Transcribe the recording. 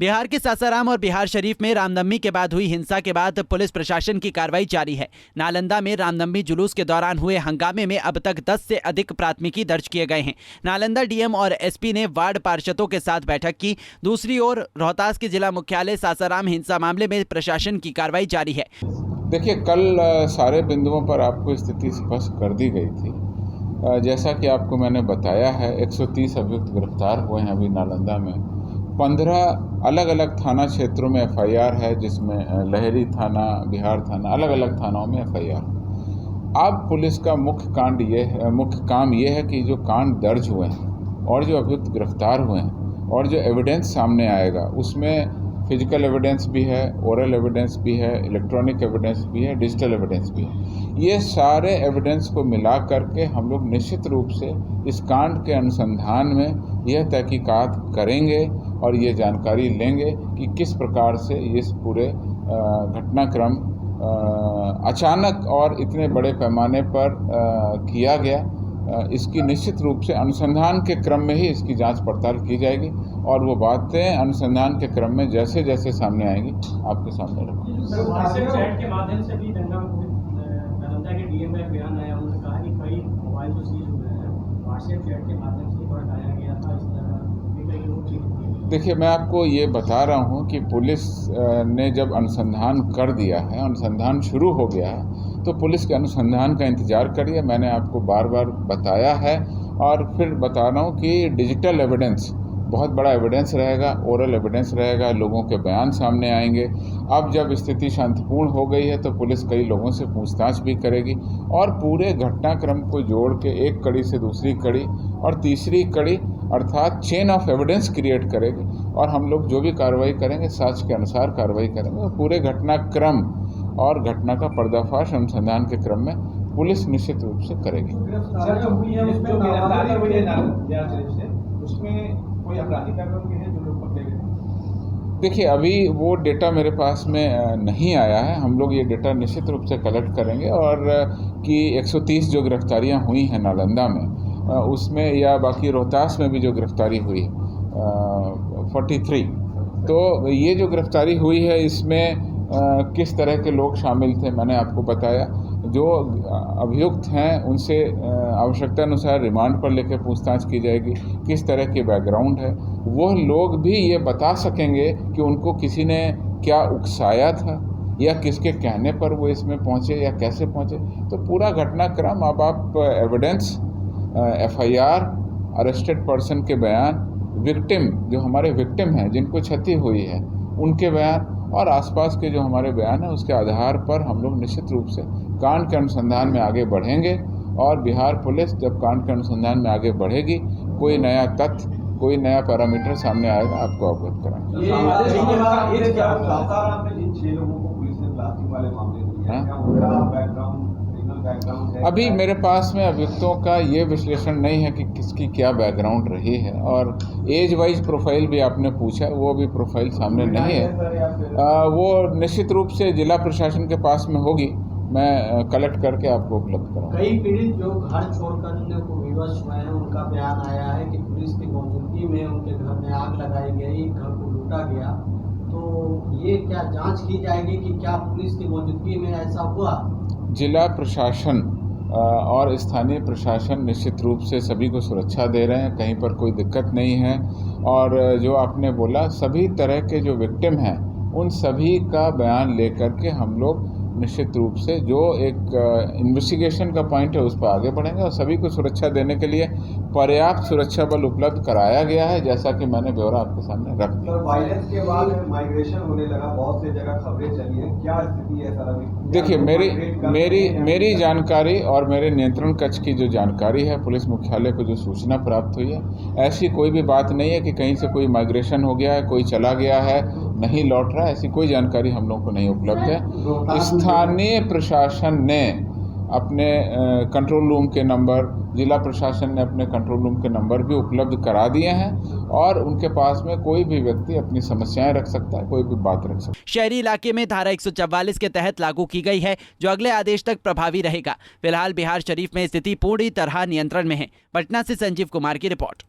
बिहार के सासाराम और बिहार शरीफ में रामनवमी के बाद हुई हिंसा के बाद पुलिस प्रशासन की कार्रवाई जारी है। नालंदा में रामनवमी जुलूस के दौरान हुए हंगामे में अब तक 10 से अधिक प्राथमिकी दर्ज किए गए हैं। नालंदा डीएम और एसपी ने वार्ड पार्षदों के साथ बैठक की। दूसरी ओर रोहतास के जिला मुख्यालय सासाराम हिंसा मामले में प्रशासन की कार्रवाई जारी है। देखिए, कल सारे बिंदुओं पर आपको स्थिति स्पष्ट कर दी गई थी। जैसा कि आपको मैंने बताया है, 130 अभियुक्त गिरफ्तार हुए हैं अभी नालंदा में। 15 अलग अलग थाना क्षेत्रों में एफआईआर है, जिसमें लहरी थाना, बिहार थाना, अलग अलग थानाओं में एफआईआर। अब पुलिस का मुख्य काम ये है कि जो कांड दर्ज हुए हैं और जो अभियुक्त गिरफ्तार हुए हैं और जो एविडेंस सामने आएगा, उसमें फिजिकल एविडेंस भी है, ओरल एविडेंस भी है, इलेक्ट्रॉनिक एविडेंस भी है, डिजिटल एविडेंस भी है। ये सारे एविडेंस को मिला करके हम लोग निश्चित रूप से इस कांड के अनुसंधान में यह तहकीकात करेंगे और ये जानकारी लेंगे कि किस प्रकार से इस पूरे घटनाक्रम अचानक और इतने बड़े पैमाने पर किया गया। इसकी निश्चित रूप से अनुसंधान के क्रम में ही इसकी जांच पड़ताल की जाएगी और वो बातें अनुसंधान के क्रम में जैसे जैसे सामने आएंगी आपके सामने रखूंगी। चैट के माध्यम से भी नालंदा के डीएम का बयान आया, उन्होंने कहा कि कई मोबाइल जो सीज हुए हैं व्हाट्सएप चैट के माध्यम से हटाया गया था। इस तरह कई लोग देखिए, मैं आपको ये बता रहा हूँ कि पुलिस ने जब अनुसंधान कर दिया है, अनुसंधान शुरू हो गया है, तो पुलिस के अनुसंधान का इंतज़ार करिए। मैंने आपको बार बार बताया है और फिर बता रहा हूँ कि डिजिटल एविडेंस बहुत बड़ा एविडेंस रहेगा, ओरल एविडेंस रहेगा, लोगों के बयान सामने आएंगे। अब जब स्थिति शांतिपूर्ण हो गई है तो पुलिस कई लोगों से पूछताछ भी करेगी और पूरे घटनाक्रम को जोड़ के एक कड़ी से दूसरी कड़ी और तीसरी कड़ी अर्थात चेन ऑफ एविडेंस क्रिएट करेगी और हम लोग जो भी कार्रवाई करेंगे साक्ष्य के अनुसार कार्रवाई करेंगे। और पूरे घटनाक्रम और घटना का पर्दाफाश अनुसंधान के क्रम में पुलिस निश्चित रूप से करेगी। देखिए, अभी वो डेटा मेरे पास में नहीं आया है। हम लोग ये डेटा निश्चित रूप से कलेक्ट करेंगे और कि 130 जो गिरफ्तारियां हुई हैं नालंदा में, उसमें या बाकी रोहतास में भी जो गिरफ्तारी हुई 43, तो ये जो गिरफ्तारी हुई है इसमें किस तरह के लोग शामिल थे मैंने आपको बताया। जो अभियुक्त हैं उनसे आवश्यकता अनुसार रिमांड पर लेकर पूछताछ की जाएगी, किस तरह के बैकग्राउंड है। वो लोग भी ये बता सकेंगे कि उनको किसी ने क्या उकसाया था या किसके कहने पर वो इसमें पहुँचे या कैसे पहुँचे। तो पूरा घटनाक्रम अब आप एविडेंस, एफआईआर, अरेस्टेड पर्सन के बयान, विक्टिम जो हमारे विक्टिम हैं जिनको क्षति हुई है उनके बयान और आसपास के जो हमारे बयान हैं उसके आधार पर हम लोग निश्चित रूप से कांड के अनुसंधान में आगे बढ़ेंगे। और बिहार पुलिस जब कांड के अनुसंधान में आगे बढ़ेगी, कोई नया तथ्य, कोई नया पैरामीटर सामने आएगा, आपको अवगत कराएंगे। अभी मेरे पास में अभियुक्तों का ये विश्लेषण नहीं है कि किसकी क्या बैकग्राउंड रही है और एज वाइज प्रोफाइल भी आपने पूछा, वो भी प्रोफाइल सामने नहीं है। वो निश्चित रूप से जिला प्रशासन के पास में होगी, मैं कलेक्ट करके आपको उपलब्ध कराऊंगा। कई पीड़ित जो घर छोड़कर को विवश हुए हैं, उनका बयान आया है कि पुलिस की मौजूदगी में उनके घर में आग लगाई गई, घर को लूटा गया। तो ये क्या जांच की जाएगी कि क्या पुलिस की मौजूदगी में ऐसा हुआ? जिला प्रशासन और स्थानीय प्रशासन निश्चित रूप से सभी को सुरक्षा दे रहे हैं, कहीं पर कोई दिक्कत नहीं है। और जो आपने बोला, सभी तरह के जो विक्टिम हैं उन सभी का बयान लेकर के हम लोग निश्चित रूप से जो एक इन्वेस्टिगेशन का पॉइंट है उस पर आगे बढ़ेंगे और सभी को सुरक्षा देने के लिए पर्याप्त सुरक्षा बल उपलब्ध कराया गया है, जैसा कि मैंने ब्यौरा आपके सामने रख दिया। वायलेंस के बाद माइग्रेशन होने लगा, बहुत से जगह खबरें चली हैं, क्या स्थिति है सर अभी? देखिए, मेरी जानकारी और मेरे नियंत्रण कक्ष की जो जानकारी है, पुलिस मुख्यालय को जो सूचना प्राप्त हुई है, ऐसी कोई भी बात नहीं है कि कहीं से कोई माइग्रेशन हो गया है, कोई चला गया है, नहीं लौट रहा है। ऐसी कोई जानकारी हम लोगों को नहीं उपलब्ध है। स्थानीय प्रशासन ने अपने कंट्रोल रूम के नंबर, जिला प्रशासन ने अपने कंट्रोल रूम के नंबर भी उपलब्ध करा दिए हैं और उनके पास में कोई भी व्यक्ति अपनी समस्याएं रख सकता है, कोई भी बात रख सकता है। शहरी इलाके में धारा 144 के तहत लागू की गई है, जो अगले आदेश तक प्रभावी रहेगा। फिलहाल बिहार शरीफ में स्थिति पूरी तरह नियंत्रण में है। पटना से संजीव कुमार की रिपोर्ट।